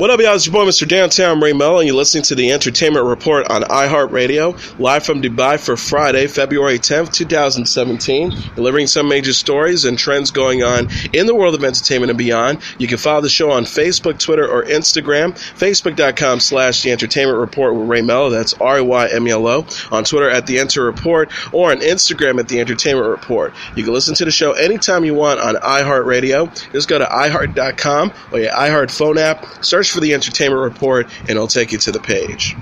What up, y'all? It's your boy, Mr. Downtown Ray Melo, and you're listening to the Entertainment Report on iHeartRadio, live from Dubai for Friday, February 10th, 2017, delivering some major stories and trends going on in the world of entertainment and beyond. You can follow the show on Facebook, Twitter, or Instagram, facebook.com/The Entertainment Report with Ray Melo, that's RAYMELO, on Twitter at The Enter Report, or on Instagram at The Entertainment Report. You can listen to the show anytime you want on iHeartRadio. Just go to iHeart.com or your iHeart phone app, search for The Entertainment Report, and it'll take you to the page.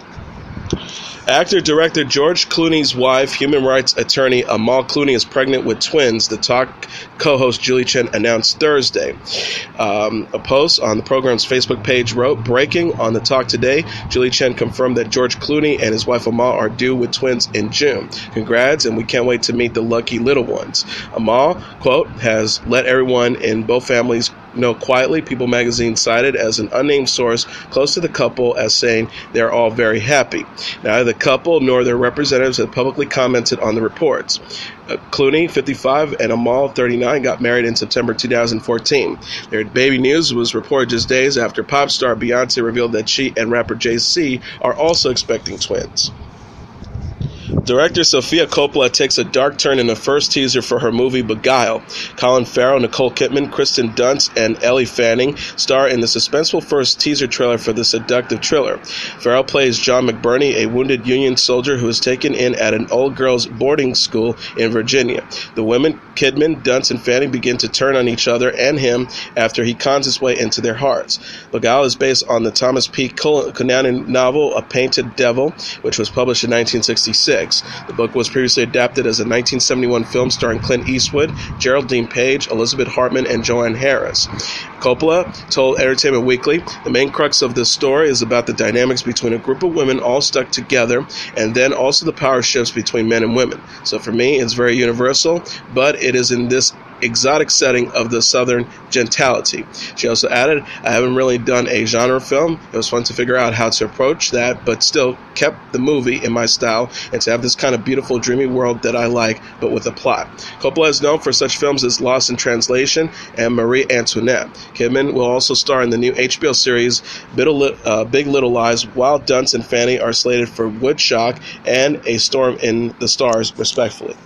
Actor-director George Clooney's wife, human rights attorney Amal Clooney, is pregnant with twins, the talk co-host Julie Chen announced Thursday. A post on the program's Facebook page wrote, "Breaking on the talk today, Julie Chen confirmed that George Clooney and his wife Amal are due with twins in June. Congrats, and we can't wait to meet the lucky little ones." Amal, quote, has let everyone in both families know quietly. People magazine cited as an unnamed source close to the couple as saying they're all very happy. Neither the couple nor their representatives have publicly commented on the reports. Clooney, 55, and Amal, 39, got married in September 2014. Their baby news was reported just days after pop star Beyonce revealed that she and rapper Jay-Z are also expecting twins. Director Sofia Coppola takes a dark turn in the first teaser for her movie Beguiled. Colin Farrell, Nicole Kidman, Kristen Dunst, and Ellie Fanning star in the suspenseful first teaser trailer for the seductive thriller. Farrell plays John McBurney, a wounded Union soldier who is taken in at an old girls' boarding school in Virginia. The women, Kidman, Dunst, and Fanning, begin to turn on each other and him after he cons his way into their hearts. Beguiled is based on the Thomas P. Conan novel A Painted Devil, which was published in 1966. The book was previously adapted as a 1971 film starring Clint Eastwood, Geraldine Page, Elizabeth Hartman, and Joanne Harris. Coppola told Entertainment Weekly, "The main crux of this story is about the dynamics between a group of women all stuck together, and then also the power shifts between men and women. So for me, it's very universal, but it is in this exotic setting of the Southern gentility." She also added, "I haven't really done a genre film. It was fun to figure out how to approach that, but still kept the movie in my style and to have this kind of beautiful, dreamy world that I like, but with a plot." Coppola is known for such films as Lost in Translation and Marie Antoinette. Kidman will also star in the new HBO series Big Little Lies, while Dunst and Fanning are slated for Woodstock and A Storm in the Stars, respectively.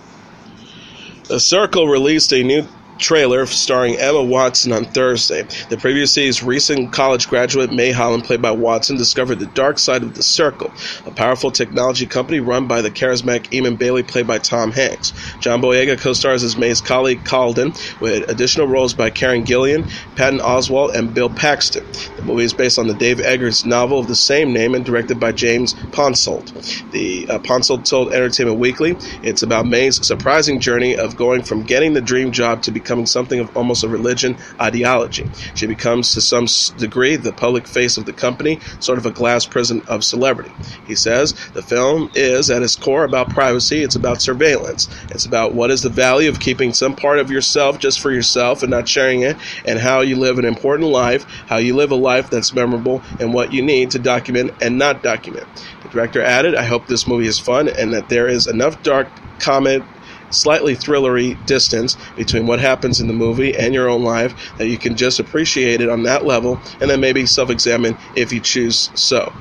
The Circle released a new trailer starring Emma Watson on Thursday. The previous season's recent college graduate May Holland, played by Watson, discovered the dark side of The Circle, a powerful technology company run by the charismatic Eamon Bailey, played by Tom Hanks. John Boyega co-stars as May's colleague Calden, with additional roles by Karen Gillan, Patton Oswalt, and Bill Paxton. The movie is based on the Dave Eggers novel of the same name and directed by James Ponsoldt. The Ponsoldt told Entertainment Weekly, "It's about May's surprising journey of going from getting the dream job to becoming something of almost a religion ideology. She becomes, to some degree, the public face of the company, sort of a glass prison of celebrity." He says, "The film is, at its core, about privacy. It's about surveillance. It's about what is the value of keeping some part of yourself just for yourself and not sharing it, and how you live an important life, how you live a life that's memorable, and what you need to document and not document." The director added, "I hope this movie is fun and that there is enough dark comment, slightly thrillery distance between what happens in the movie and your own life that you can just appreciate it on that level and then maybe self-examine if you choose so."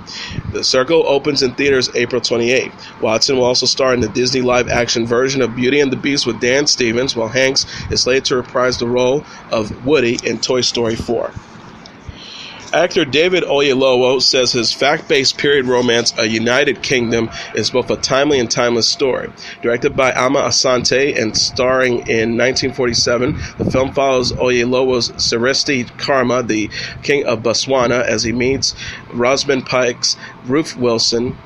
The Circle opens in theaters April 28th. Watson will also star in the Disney live-action version of Beauty and the Beast with Dan Stevens, while Hanks is slated to reprise the role of Woody in Toy Story 4. Actor David Oyelowo says his fact-based period romance, A United Kingdom, is both a timely and timeless story. Directed by Ama Asante and starring in 1947, the film follows Oyelowo's Seresti Karma, the king of Botswana, as he meets Rosamund Pike's Ruth Wilson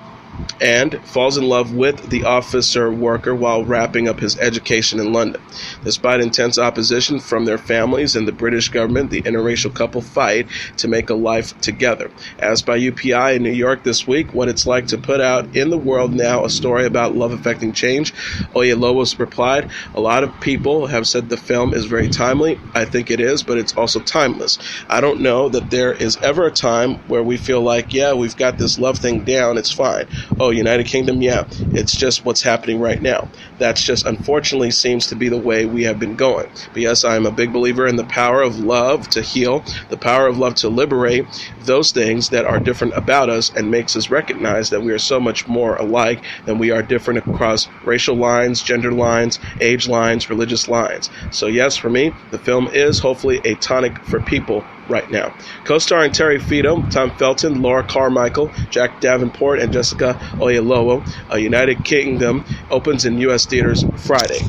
and falls in love with the officer worker while wrapping up his education in London. Despite intense opposition from their families and the British government, the interracial couple fight to make a life together. Asked by UPI in New York this week what it's like to put out in the world now a story about love affecting change, Oyelowo replied, "A lot of people have said the film is very timely. I think it is, but it's also timeless. I don't know that there is ever a time where we feel like, yeah, we've got this love thing down, it's fine. Oh, United Kingdom, yeah, it's just what's happening right now. That's just unfortunately seems to be the way we have been going. But yes, I am a big believer in the power of love to heal, the power of love to liberate those things that are different about us and makes us recognize that we are so much more alike than we are different across racial lines, gender lines, age lines, religious lines. So yes, for me, the film is hopefully a tonic for people right now. Co-starring Terry Fido, Tom Felton, Laura Carmichael, Jack Davenport, and Jessica Oyelowo, A United Kingdom opens in U.S. theaters Friday.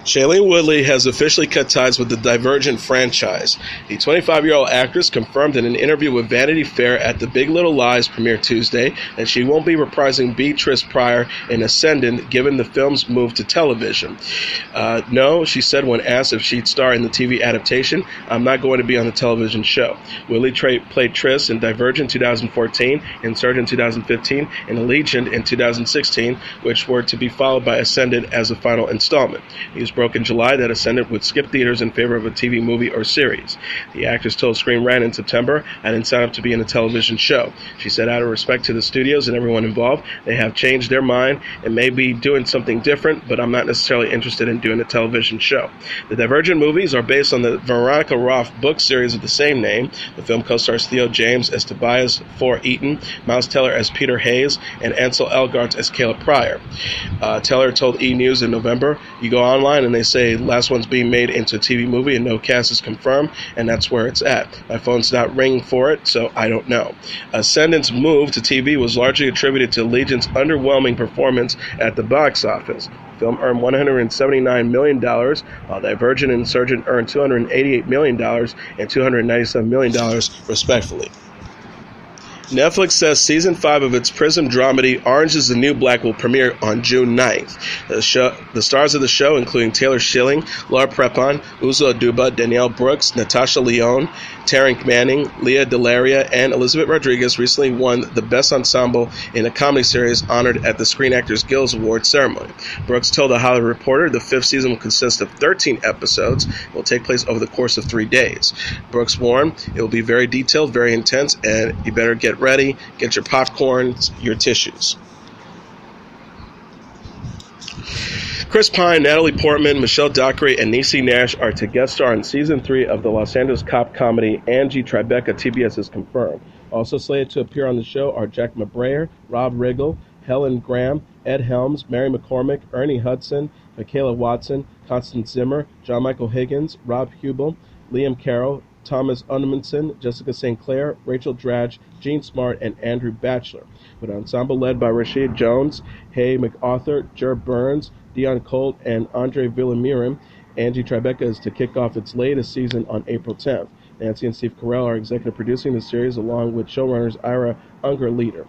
Shailene Woodley has officially cut ties with the Divergent franchise. The 25-year-old actress confirmed in an interview with Vanity Fair at the Big Little Lies premiere Tuesday that she won't be reprising Beatrice Pryor in Ascendant given the film's move to television. No, she said when asked if she'd star in the TV adaptation, I'm not going to be on the television show. Woodley played Triss in Divergent 2014, Insurgent 2015, and Allegiant in 2016, which were to be followed by Ascendant as a final installment. He was broke in July that Ascendant would skip theaters in favor of a TV movie or series. The actress told Screen Rant in September, I didn't sign up to be in a television show. She said, out of respect to the studios and everyone involved, they have changed their mind and may be doing something different, but I'm not necessarily interested in doing a television show. The Divergent movies are based on the Veronica Roth book series of the same name. The film co-stars Theo James as Tobias For Eaton, Miles Teller as Peter Hayes, and Ansel Elgort as Caleb Pryor. Teller told E! News in November, you go online and they say last one's being made into a TV movie and no cast is confirmed, and that's where it's at. My phone's not ringing for it, so I don't know. Ascendant's move to TV was largely attributed to Legion's underwhelming performance at the box office. The film earned $179 million, while Divergent and Insurgent earned $288 million and $297 million, respectively. Netflix says Season 5 of its Prism dramedy Orange is the New Black will premiere on June 9th. The stars of the show, including Taylor Schilling, Laura Prepon, Uzo Aduba, Danielle Brooks, Natasha Lyonne, Taryn Manning, Leah Delaria, and Elizabeth Rodriguez, recently won the Best Ensemble in a Comedy Series honored at the Screen Actors Guild Awards ceremony. Brooks told The Hollywood Reporter the fifth season will consist of 13 episodes and will take place over the course of 3 days. Brooks warned, it will be very detailed, very intense, and you better get ready, get your popcorn, your tissues. Chris Pine, Natalie Portman, Michelle Dockery, and Niecy Nash are to guest star in Season 3 of the Los Angeles cop comedy Angie Tribeca. TBS has confirmed. Also slated to appear on the show are Jack McBrayer, Rob Riggle, Helen Graham, Ed Helms, Mary McCormick, Ernie Hudson, Michaela Watson, Constance Zimmer, John Michael Higgins, Rob Hubel, Liam Carroll, Thomas Unmanson, Jessica St. Clair, Rachel Dratch, Gene Smart, and Andrew Batchelor, with an ensemble led by Rashid Jones, Hay MacArthur, Jer Burns, Dion Colt, and Andre Villamirin. Angie Tribeca is to kick off its latest season on April 10th. Nancy and Steve Carell are executive producing the series along with showrunners Ira Unger-Leader.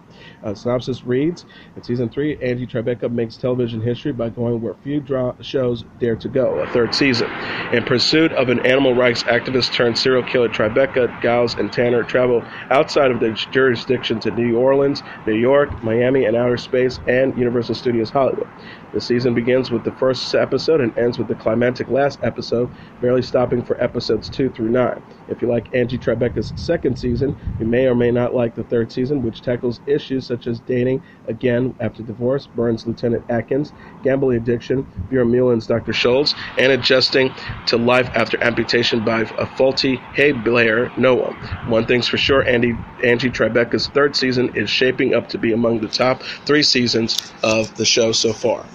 Synopsis reads, in Season 3, Angie Tribeca makes television history by going where few shows dare to go, a third season. In pursuit of an animal rights activist turned serial killer, Tribeca, Giles, and Tanner travel outside of their jurisdiction to New Orleans, New York, Miami, and outer space, and Universal Studios Hollywood. The season begins with the first episode and ends with the climactic last episode, barely stopping for episodes 2 through 9. If you like Angie Tribeca's second season, you may or may not like the third season, which tackles issues such as dating again after divorce, Burns' Lieutenant Atkins, gambling addiction, Vera Muellen's Dr. Schultz, and adjusting to life after amputation by a faulty Hey Blair Noah. One thing's for sure, Angie Tribeca's third season is shaping up to be among the top 3 seasons of the show so far.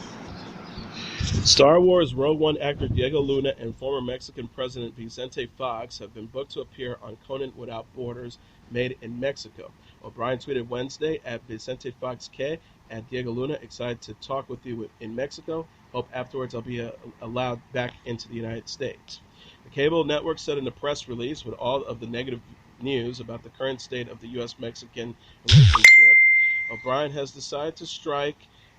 Star Wars Rogue One actor Diego Luna and former Mexican President Vicente Fox have been booked to appear on Conan Without Borders, made in Mexico. O'Brien tweeted Wednesday at Vicente Fox K, at Diego Luna, excited to talk with you in Mexico. Hope afterwards I'll be allowed back into the United States. The cable network said in a press release, with all of the negative news about the current state of the U.S.-Mexican relationship, O'Brien has decided to strike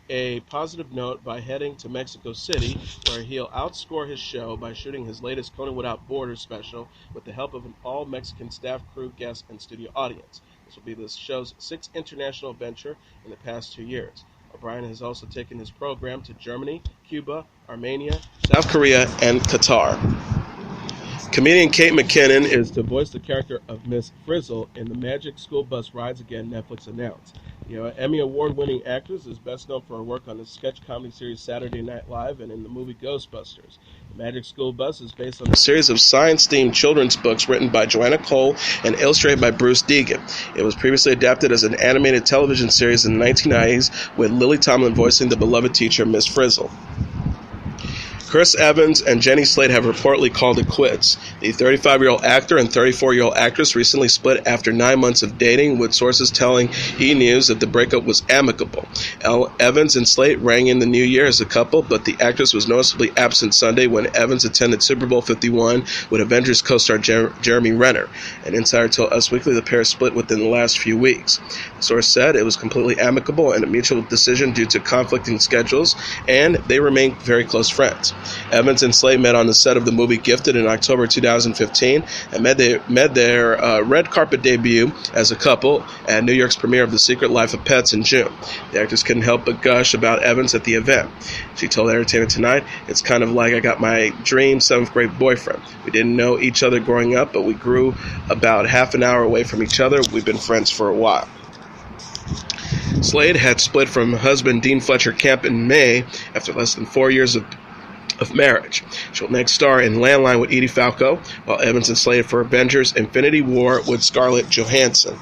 a positive note by heading to Mexico City, where he'll outscore his show by shooting his latest Conan Without Borders special with the help of an all-Mexican staff, crew, guest, and studio audience. This will be the show's 6th international venture in the past 2 years. O'Brien has also taken his program to Germany, Cuba, Armenia, South Korea, and Qatar. Comedian Kate McKinnon is to voice the character of Miss Frizzle in The Magic School Bus Rides Again, Netflix announced. Emmy Award-winning actress is best known for her work on the sketch comedy series Saturday Night Live and in the movie Ghostbusters. The Magic School Bus is based on a series of science-themed children's books written by Joanna Cole and illustrated by Bruce Deegan. It was previously adapted as an animated television series in the 1990s, with Lily Tomlin voicing the beloved teacher, Miss Frizzle. Chris Evans and Jenny Slate have reportedly called it quits. The 35-year-old actor and 34-year-old actress recently split after 9 months of dating, with sources telling E! News that the breakup was amicable. Evans and Slate rang in the new year as a couple, but the actress was noticeably absent Sunday when Evans attended Super Bowl 51 with Avengers co-star Jeremy Renner. An insider told Us Weekly the pair split within the last few weeks. The source said it was completely amicable and a mutual decision due to conflicting schedules, and they remain very close friends. Evans and Slate met on the set of the movie Gifted in October 2015 and made their red carpet debut as a couple at New York's premiere of The Secret Life of Pets in June. The actress couldn't help but gush about Evans at the event. She told Entertainment Tonight, "It's kind of like I got my dream 7th grade boyfriend. We didn't know each other growing up, but we grew about half an hour away from each other. We've been friends for a while." Slade had split from husband Dean Fletcher Camp in May after less than 4 years of marriage. She'll next star in Landline with Edie Falco, while Evans is slated for Avengers Infinity War with Scarlett Johansson.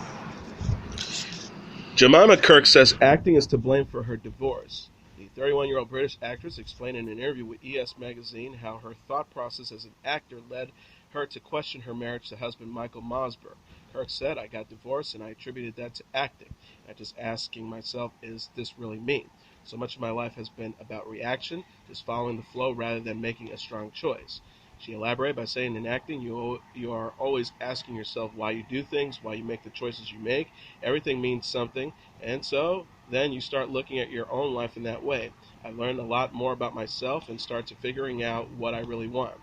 Jemima Kirke says acting is to blame for her divorce. The 31-year-old British actress explained in an interview with ES Magazine how her thought process as an actor led her to question her marriage to husband Michael Mosberg. Kirke said, "I got divorced and I attributed that to acting. I'm just asking myself, is this really me? So much of my life has been about reaction, just following the flow rather than making a strong choice." She elaborated by saying, in acting, you are always asking yourself why you do things, why you make the choices you make. Everything means something, and so then you start looking at your own life in that way. I learned a lot more about myself and started to figuring out what I really want.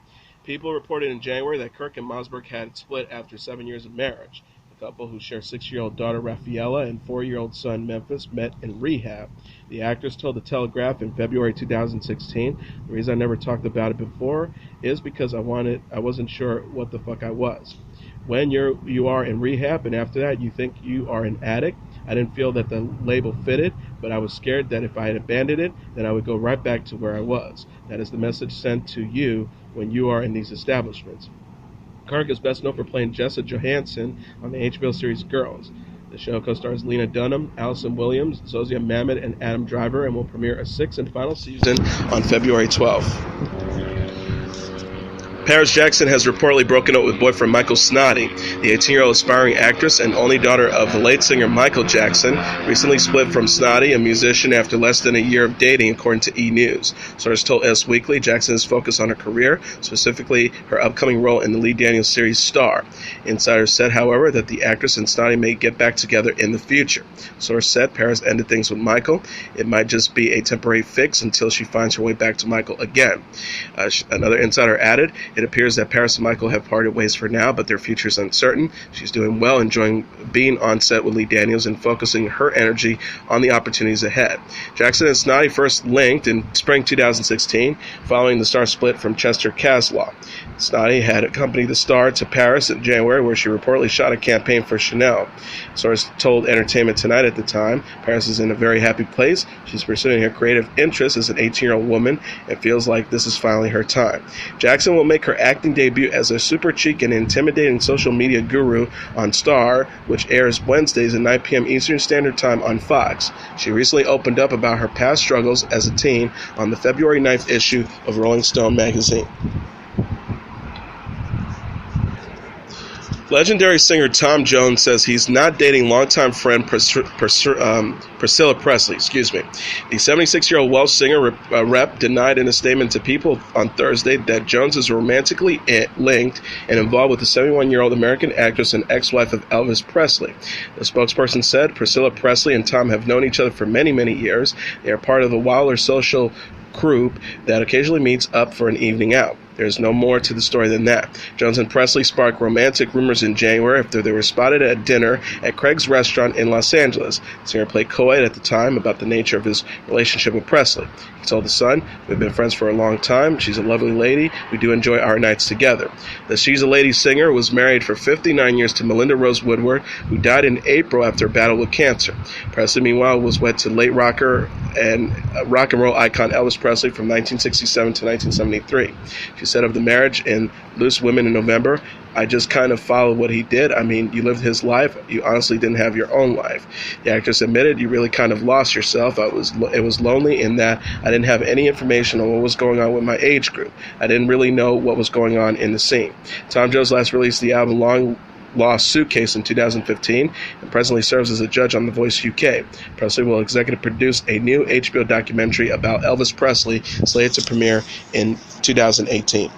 People reported in January that Kirke and Mosberg had split after 7 years of marriage. The couple, who share 6-year-old daughter Rafaela and 4-year-old son Memphis, met in rehab. The actress told The Telegraph in February 2016, "The reason I never talked about it before is because I wasn't sure what the fuck I was. When you are in rehab and after that you think you are an addict, I didn't feel that the label fitted, but I was scared that if I had abandoned it, then I would go right back to where I was. That is the message sent to you when you are in these establishments." Kirke is best known for playing Jessa Johansson on the HBO series Girls. The show co-stars Lena Dunham, Allison Williams, Zozia Mamet, and Adam Driver, and will premiere a 6th and final season on February 12th. Paris Jackson has reportedly broken up with boyfriend Michael Snoddy. The 18-year-old aspiring actress and only daughter of the late singer Michael Jackson recently split from Snoddy, a musician, after less than a year of dating, according to E! News. Sources told Us Weekly Jackson is focused on her career, specifically her upcoming role in the Lee Daniels series Star. Insiders said, however, that the actress and Snoddy may get back together in the future. Source said Paris ended things with Michael. It might just be a temporary fix until she finds her way back to Michael again. Another insider added, "It appears that Paris and Michael have parted ways for now, but their future is uncertain. She's doing well, enjoying being on set with Lee Daniels and focusing her energy on the opportunities ahead." Jackson and Snoddy first linked in spring 2016, following the star split from Chester Caslaw. Snoddy had accompanied the star to Paris in January, where she reportedly shot a campaign for Chanel. Sources told Entertainment Tonight at the time, Paris is in a very happy place. She's pursuing her creative interests as an 18-year-old woman and feels like this is finally her time. Jackson will make her acting debut as a super chic and intimidating social media guru on Star, which airs Wednesdays at 9 p.m. Eastern Standard Time on Fox. She recently opened up about her past struggles as a teen on the February 9th issue of Rolling Stone magazine. Legendary singer Tom Jones says he's not dating longtime friend Priscilla Presley. The 76-year-old Welsh singer rep denied in a statement to People on Thursday that Jones is romantically linked and involved with the 71-year-old American actress and ex-wife of Elvis Presley. The spokesperson said Priscilla Presley and Tom have known each other for many, many years. They are part of the Wilder social group that occasionally meets up for an evening out. There's no more to the story than that. Jones and Presley sparked romantic rumors in January after they were spotted at dinner at Craig's restaurant in Los Angeles. The singer played co-ed at the time about the nature of his relationship with Presley. He told The Sun, "We've been friends for a long time. She's a lovely lady. We do enjoy our nights together." The She's a Lady singer was married for 59 years to Melinda Rose Woodward, who died in April after a battle with cancer. Presley, meanwhile, was wed to late rocker and rock and roll icon Elvis Presley from 1967 to 1973. She said of the marriage in Loose Women in November, "I just kind of followed what he did. I mean, you lived his life. You honestly didn't have your own life." The actress admitted, "You really kind of lost yourself. It was lonely in that I didn't have any information on what was going on with my age group. I didn't really know what was going on in the scene." Tom Jones last released the album Long Lost Suitcase in 2015 and presently serves as a judge on The Voice UK. Presley will executive produce a new HBO documentary about Elvis Presley, slated to premiere in 2018.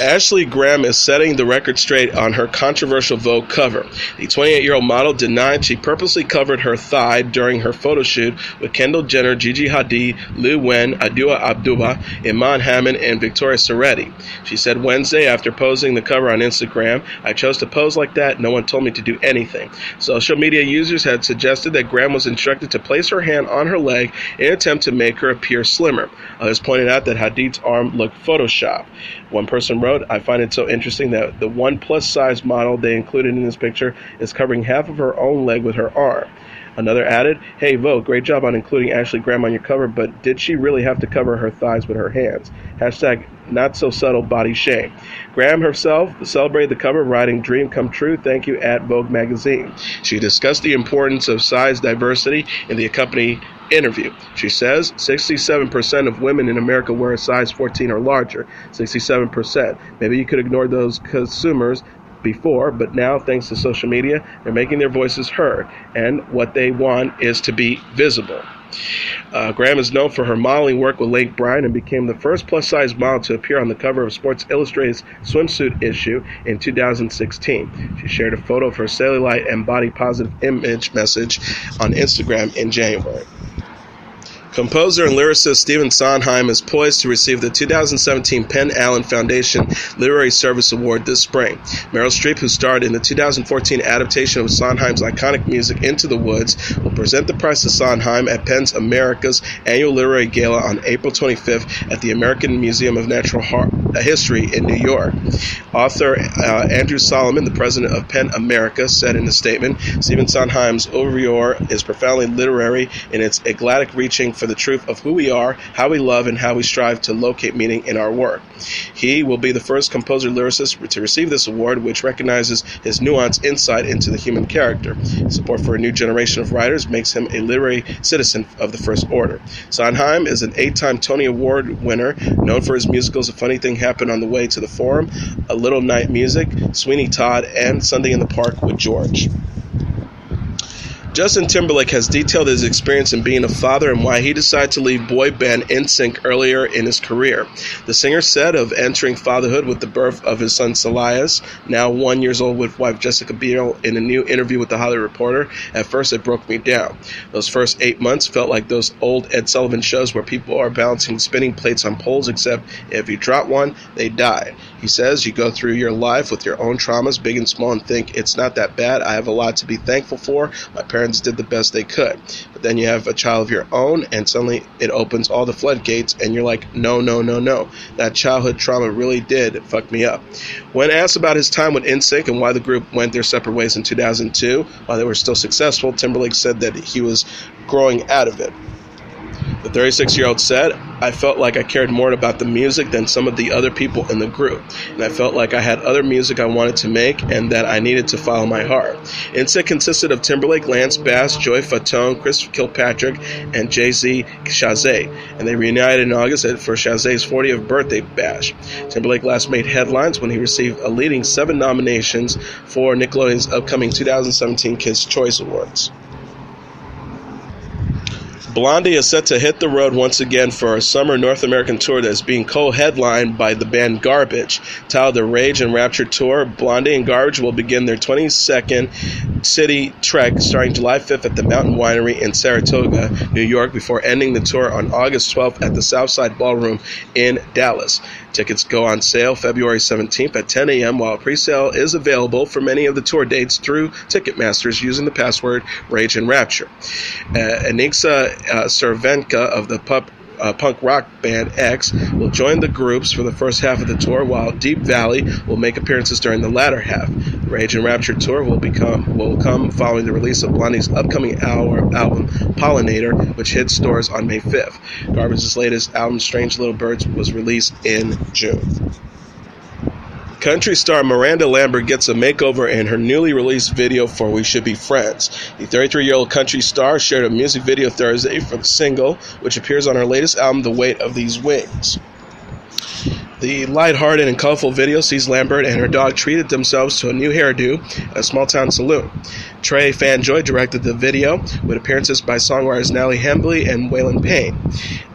Ashley Graham is setting the record straight on her controversial Vogue cover. The 28-year-old model denied she purposely covered her thigh during her photo shoot with Kendall Jenner, Gigi Hadid, Liu Wen, Adua Abduba, Iman Hammond, and Victoria Soretti. She said Wednesday after posting the cover on Instagram, "I chose to pose like that. No one told me to do anything." Social media users had suggested that Graham was instructed to place her hand on her leg in an attempt to make her appear slimmer. Others pointed out that Hadid's arm looked photoshopped. One person wrote, "I find it so interesting that the one plus-size model they included in this picture is covering half of her own leg with her arm." Another added, "Hey Vogue, great job on including Ashley Graham on your cover, but did she really have to cover her thighs with her hands? Hashtag not so subtle body shame." Graham herself celebrated the cover, writing, "Dream come true, thank you," at Vogue magazine. She discussed the importance of size diversity in the accompanying interview. She says 67% of women in America wear a size 14 or larger. 67%. Maybe you could ignore those consumers before, but now, thanks to social media, they're making their voices heard, and what they want is to be visible. Graham is known for her modeling work with Lake Bryan and became the first plus-size model to appear on the cover of Sports Illustrated's swimsuit issue in 2016. She shared a photo of her cellulite and body-positive image message on Instagram in January. Composer and lyricist Stephen Sondheim is poised to receive the 2017 Penn Allen Foundation Literary Service Award this spring. Meryl Streep, who starred in the 2014 adaptation of Sondheim's iconic music Into the Woods, will present the prize to Sondheim at Penn's America's annual literary gala on April 25th at the American Museum of Natural History in New York. Author Andrew Solomon, the president of Penn America, said in a statement, "Stephen Sondheim's oeuvre is profoundly literary in its eclectic reaching for the truth of who we are, how we love, and how we strive to locate meaning in our work." He will be the first composer-lyricist to receive this award, which recognizes his nuanced insight into the human character. Support for a new generation of writers makes him a literary citizen of the first order. Sondheim is an 8-time Tony Award winner, known for his musicals A Funny Thing Happened on the Way to the Forum, A Little Night Music, Sweeney Todd, and Sunday in the Park with George. Justin Timberlake has detailed his experience in being a father and why he decided to leave boy band NSYNC earlier in his career. The singer said of entering fatherhood with the birth of his son Elias, now 1 year old, with wife Jessica Biel, in a new interview with The Hollywood Reporter, "At first it broke me down. Those first 8 months felt like those old Ed Sullivan shows where people are balancing spinning plates on poles, except if you drop one, they die." He says, "You go through your life with your own traumas, big and small, and think, it's not that bad. I have a lot to be thankful for. My parents did the best they could." But then you have a child of your own, and suddenly it opens all the floodgates, and you're like, no. That childhood trauma really did fuck me up. When asked about his time with NSYNC and why the group went their separate ways in 2002, while they were still successful, Timberlake said that he was growing out of it. The 36-year-old said, "I felt like I cared more about the music than some of the other people in the group, and I felt like I had other music I wanted to make and that I needed to follow my heart." NSYNC consisted of Timberlake, Lance Bass, Joy Fatone, Chris Kilpatrick, and Jay-Z Chazé, and they reunited in August for Chazé's 40th birthday bash. Timberlake last made headlines when he received a leading 7 nominations for Nickelodeon's upcoming 2017 Kids' Choice Awards. Blondie is set to hit the road once again for a summer North American tour that is being co-headlined by the band Garbage. Titled the Rage and Rapture Tour, Blondie and Garbage will begin their 22nd city trek starting July 5th at the Mountain Winery in Saratoga, New York, before ending the tour on August 12th at the Southside Ballroom in Dallas. Tickets go on sale February 17th at 10 a.m., while pre-sale is available for many of the tour dates through Ticketmasters using the password Rage and Rapture. Anixa Cervenka of the punk rock band X will join the groups for the first half of the tour, while Deep Valley will make appearances during the latter half. The Rage and Rapture tour will come following the release of Blondie's upcoming album Pollinator, which hit stores on May 5th. Garbage's latest album Strange Little Birds was released in June. Country star Miranda Lambert gets a makeover in her newly released video for We Should Be Friends. The 33-year-old country star shared a music video Thursday for the single, which appears on her latest album, The Weight of These Wings. The lighthearted and colorful video sees Lambert and her dog treated themselves to a new hairdo at a small-town saloon. Trey Fanjoy directed the video, with appearances by songwriters Natalie Portman and Waylon Payne.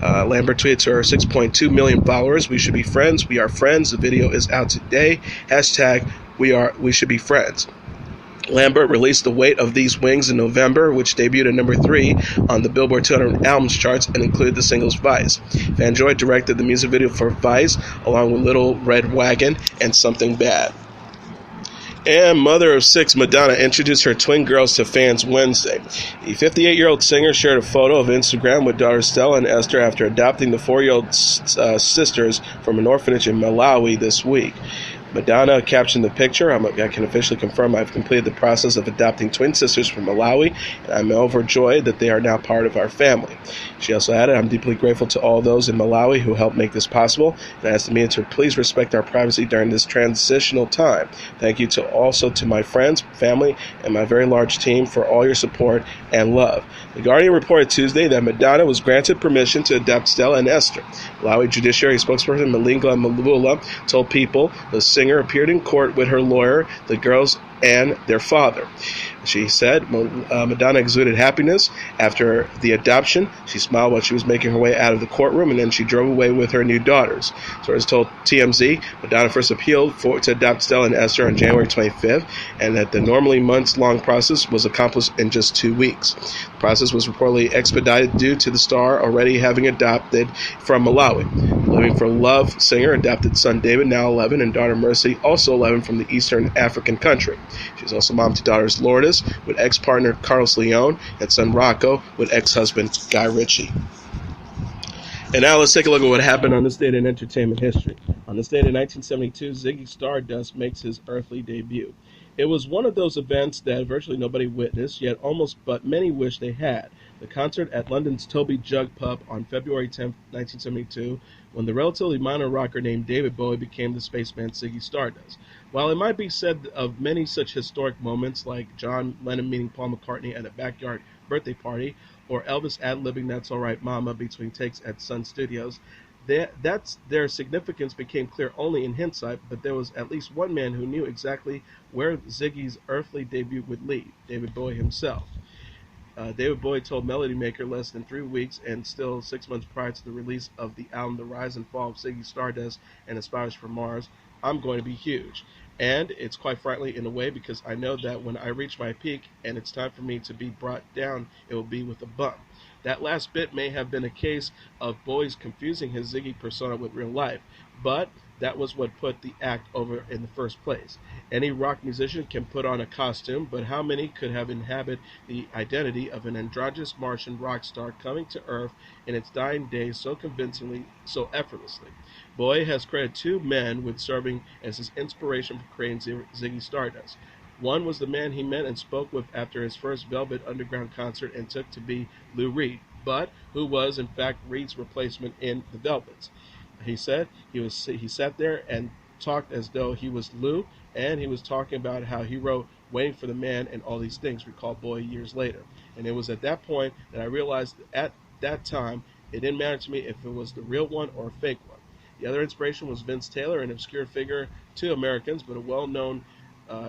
Lambert tweeted to her 6.2 million followers, "We should be friends. We are friends. The video is out today. Hashtag we should be friends." Lambert released The Weight of These Wings in November, which debuted at number 3 on the Billboard 200 Albums charts and included the singles Vice. Fanjoy directed the music video for Vice, along with Little Red Wagon and Something Bad. And mother of 6, Madonna introduced her twin girls to fans Wednesday. The 58-year-old singer shared a photo of Instagram with daughters Stella and Esther after adopting the 4-year-old sisters from an orphanage in Malawi this week. Madonna captioned the picture, "I can officially confirm I've completed the process of adopting twin sisters from Malawi, and I'm overjoyed that they are now part of our family." She also added, "I'm deeply grateful to all those in Malawi who helped make this possible, and asked the media to please respect our privacy during this transitional time. Thank you also to my friends, family, and my very large team for all your support and love." The Guardian reported Tuesday that Madonna was granted permission to adopt Stella and Esther. Malawi Judiciary spokesperson Malinga Mavula told People the singer appeared in court with her lawyer, the girls, and their father. She said Madonna exuded happiness after the adoption. She smiled while she was making her way out of the courtroom, and then she drove away with her new daughters. Sources told TMZ Madonna first appealed to adopt Stella and Esther on January 25th, and that the normally months-long process was accomplished in just 2 weeks. The process was reportedly expedited due to the star already having adopted from Malawi. Living for Love singer adopted son David, now 11, and daughter Mercy, also 11, from the Eastern African country. She's also mom to daughters Lourdes with ex-partner Carlos Leon and son Rocco with ex-husband Guy Ritchie. And now let's take a look at what happened on this date in entertainment history. On this date in 1972, Ziggy Stardust makes his earthly debut. It was one of those events that virtually nobody witnessed, yet but many wish they had. The concert at London's Toby Jug Pub on February 10, 1972, when the relatively minor rocker named David Bowie became the spaceman Ziggy Stardust. While it might be said of many such historic moments, like John Lennon meeting Paul McCartney at a backyard birthday party, or Elvis ad-libbing That's Alright Mama between takes at Sun Studios, their significance became clear only in hindsight, but there was at least one man who knew exactly where Ziggy's earthly debut would lead, David Bowie himself. David Bowie told Melody Maker less than 3 weeks and still 6 months prior to the release of the album The Rise and Fall of Ziggy Stardust and Aspires for Mars, "I'm going to be huge. And it's quite frankly in a way because I know that when I reach my peak and it's time for me to be brought down, it will be with a bump." That last bit may have been a case of Bowie's confusing his Ziggy persona with real life, but that was what put the act over in the first place. Any rock musician can put on a costume, but how many could have inhabited the identity of an androgynous Martian rock star coming to Earth in its dying days so convincingly, so effortlessly? Bowie has credited 2 men with serving as his inspiration for creating Ziggy Stardust. One was the man he met and spoke with after his first Velvet Underground concert and took to be Lou Reed, but who was in fact Reed's replacement in the Velvets. He said he sat there and talked as though he was Lou, and he was talking about how he wrote Waiting for the Man and all these things, recalled Bowie years later. And it was at that point that I realized that at that time it didn't matter to me if it was the real one or a fake one. The other inspiration was Vince Taylor, an obscure figure to Americans, but a well-known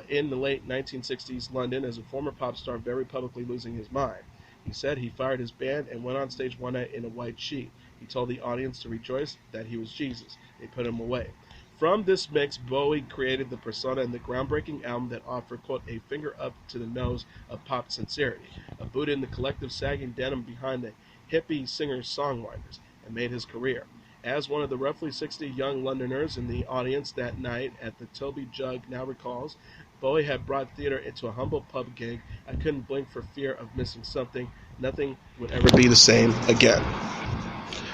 in the late 1960s London as a former pop star very publicly losing his mind. He said he fired his band and went on stage one night in a white sheet. He told the audience to rejoice that he was Jesus. They put him away. From this mix, Bowie created the persona in the groundbreaking album that offered, quote, a finger up to the nose of pop sincerity, a boot in the collective sagging denim behind the hippie singer-songwriters, and made his career. As one of the roughly 60 young Londoners in the audience that night at the Toby Jug now recalls, Bowie had brought theater into a humble pub gig. I couldn't blink for fear of missing something. Nothing would ever be the same again.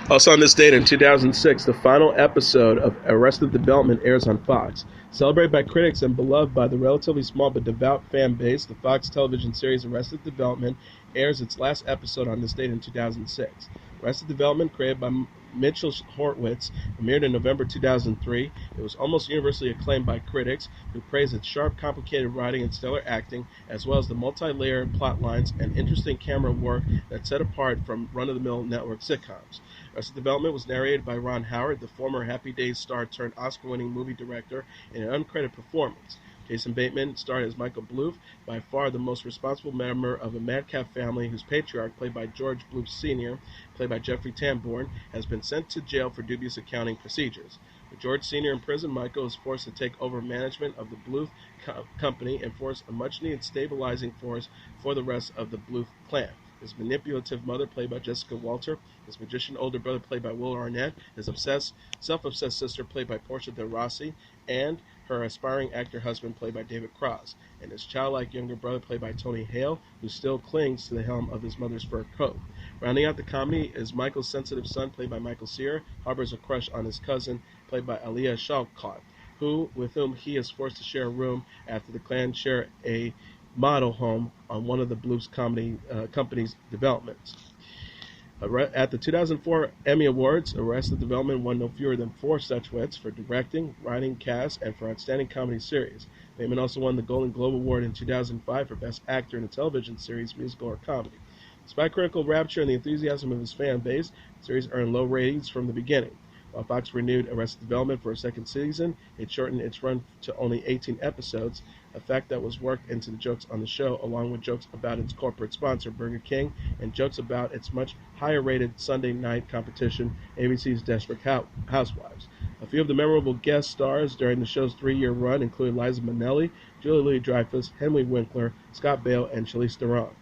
Also on this date in 2006, the final episode of Arrested Development airs on Fox. Celebrated by critics and beloved by the relatively small but devout fan base, the Fox television series Arrested Development airs its last episode on this date in 2006. Arrested Development, created by Mitchell Horowitz, premiered in November 2003. It was almost universally acclaimed by critics, who praised its sharp, complicated writing and stellar acting, as well as the multi-layered plot lines and interesting camera work that set apart from run-of-the-mill network sitcoms. Arrested Development was narrated by Ron Howard, the former Happy Days star turned Oscar-winning movie director, in an uncredited performance. Jason Bateman starred as Michael Bluth, by far the most responsible member of a madcap family whose patriarch, played by George Bluth Sr., played by Jeffrey Tambor, has been sent to jail for dubious accounting procedures. With George Sr. in prison, Michael is forced to take over management of the Bluth company and force a much-needed stabilizing force for the rest of the Bluth clan. His manipulative mother, played by Jessica Walter, his magician older brother, played by Will Arnett, his self-obsessed sister, played by Portia de Rossi, and her aspiring actor husband, played by David Cross, and his childlike younger brother, played by Tony Hale, who still clings to the helm of his mother's fur coat. Rounding out the comedy is Michael's sensitive son, played by Michael Cera, harbors a crush on his cousin, played by Aliyah Shawkat, with whom he is forced to share a room after the clan share a model home on one of the Bluth's company's developments. At the 2004 Emmy Awards, Arrested Development won no fewer than 4 statuettes for directing, writing, cast, and for Outstanding Comedy Series. Bateman also won the Golden Globe Award in 2005 for Best Actor in a Television Series, Musical, or Comedy. Despite critical rapture and the enthusiasm of his fan base, the series earned low ratings from the beginning. While Fox renewed Arrested Development for a second season, it shortened its run to only 18 episodes, a fact that was worked into the jokes on the show, along with jokes about its corporate sponsor, Burger King, and jokes about its much higher-rated Sunday night competition, ABC's Desperate Housewives. A few of the memorable guest stars during the show's 3-year run include Liza Minnelli, Julia Louis-Dreyfus, Henry Winkler, Scott Baio, and Charlize Theron.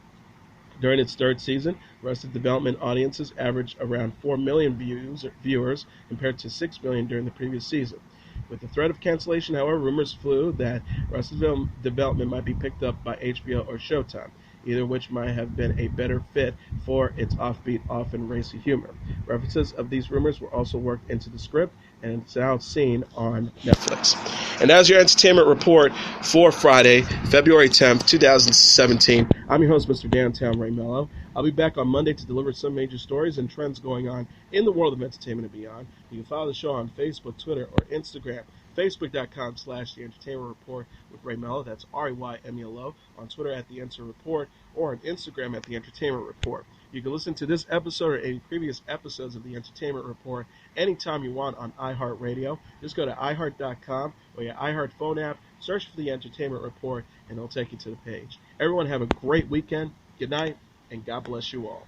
During its 3rd season, Arrested Development audiences averaged around 4 million viewers compared to 6 million during the previous season. With the threat of cancellation, however, rumors flew that Arrested Development might be picked up by HBO or Showtime, either of which might have been a better fit for its offbeat, often racy humor. References of these rumors were also worked into the script, and it's now seen on Netflix. And as your entertainment report for Friday, February 10th, 2017, I'm your host, Mr. Downtown Ray Melo. I'll be back on Monday to deliver some major stories and trends going on in the world of entertainment and beyond. You can follow the show on Facebook, Twitter, or Instagram. Facebook.com/The Entertainment Report with Ray Melo. That's RAYMELO. On Twitter at The Enter Report, or on Instagram at The Entertainment Report. You can listen to this episode or any previous episodes of The Entertainment Report anytime you want on iHeartRadio. Just go to iHeart.com or your iHeart phone app, search for The Entertainment Report, and it'll take you to the page. Everyone have a great weekend. Good night, and God bless you all.